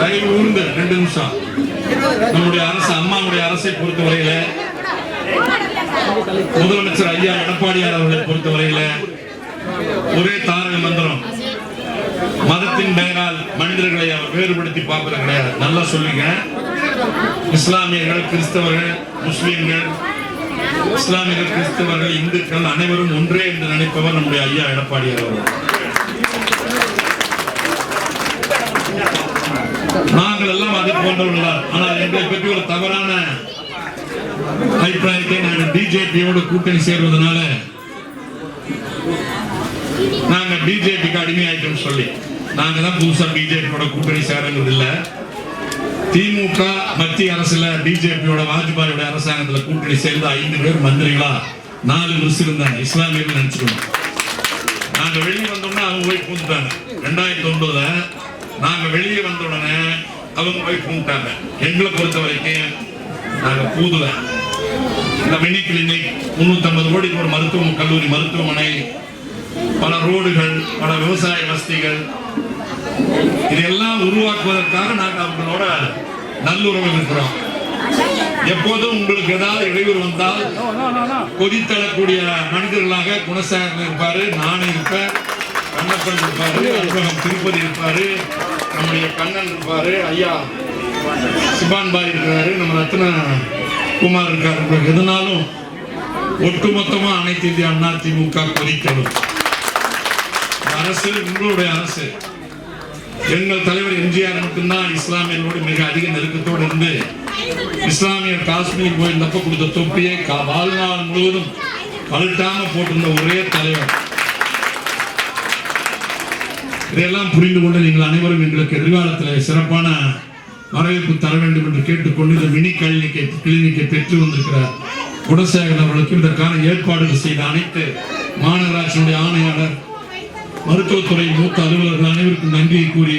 தயவு ஊர்ந்து 2 நிமிஷம். நம்முடைய அரசு, அம்மாவுடைய அரசை பொறுத்தவரையில, முதலமைச்சர் ஐயா எடப்பாடியார் அவர்களை பொறுத்தவரையில ஒரே தாரக மந்திரம், மதத்தின் பெயரால் மனிதர்களை அவர் வேறுபடுத்தி பார்ப்பது கிடையாது. நல்லா சொல்லுங்க, இஸ்லாமியர்கள், கிறிஸ்தவர்கள், முஸ்லிம்கள், இஸ்லாமியர்கள், கிறிஸ்தவர்கள், இந்துக்கள் அனைவரும் ஒன்றே என்று நினைப்பவர் நம்முடைய ஐயா எடப்பாடியார் அவர்கள். நாங்கள் எல்லாம் அதை போன்றவர்கள். ஆனால் எங்களை பற்றி ஒரு தவறான அபிப்பிராயத்தை நாங்கள் பிஜேபியோடு கூட்டணி சேர்வதனால நாங்க பிஜேபிக்கு அடிமையாயிட்டோம் சொல்லி நாங்க தான் புதுசா பிஜேபியோட கூட்டணி சேரங்கிறது இல்ல. திமுக மத்திய அரசுல பிஜேபியோட வாஜ்பாயோட அரசாங்கத்துல கூட்டணி சேர்ந்து 5 பேர் மந்திரிகளா 4 வருஷம் இருந்தாங்க. இஸ்லாமியர்கள் நினைச்சுக்கணும். நாங்க வெளியே வந்தோம்னா அவங்க போய் பூந்துட்டாங்க. 2009 நாங்க வெளியே வந்த உடனே அவங்க போய் பூந்துட்டாங்க. எங்களை பொறுத்த வரைக்கும் நாங்க பூதுல இந்த மினி கிளினிக், 350 கோடிக்கு ஒரு மருத்துவ கல்லூரி, மருத்துவமனை, பல ரோடுகள், பல விவசாய வசதிகள், இதெல்லாம் உருவாக்குவதற்காக நாங்கள் அவங்களோட நல்லுறவு இருக்கிறோம். எப்போதும் உங்களுக்கு ஏதாவது இடையூறு வந்தால் கொதித்தளக்கூடிய மனிதர்களாக குணசேகரன் இருப்பாரு, நானும் இருப்பேன், கண்ணப்பன் இருப்பாரு, அன்பகம் திருப்பதி இருப்பாரு, நம்முடைய கண்ணன் இருப்பாரு, ஐயா சிபான் பாய் இருக்கிறாரு, நம்ம ரத்ன குமார் இருக்காரு. எதுனாலும் ஒட்டுமொத்தமா அனைத்து இந்திய அண்ணா திமுக கொதிக்கணும். அரசு உங்களுடைய அரசு. எங்கள் தலைவர் எம்ஜிஆர் மட்டும்தான் இஸ்லாமியர்களோடு மிக அதிக நெருக்கத்தோடு இருந்து இஸ்லாமியர் காஷ்மீர் போயிருந்தப்ப கொடுத்த தொப்பியை வாழ்நாள் முழுவதும் கழட்டாம போட்டிருந்த ஒரே தலைவர். இதையெல்லாம் புரிந்து கொண்டு நீங்கள் அனைவரும் எங்களுக்கு எதிர்காலத்தில் சிறப்பான வரவேற்பு தர வேண்டும் என்று கேட்டுக்கொண்டு இந்த மினி கிளினிக்கை பெற்று வந்திருக்கிறார் குணசேகரன் அவர்களுக்கு இதற்கான ஏற்பாடுகள் செய்த அனைத்து மாநகராட்சியினுடைய ஆணையாளர், மருத்துவத்துறை மூத்த அலுவலர்கள் அனைவருக்கும் நன்றியை கூறி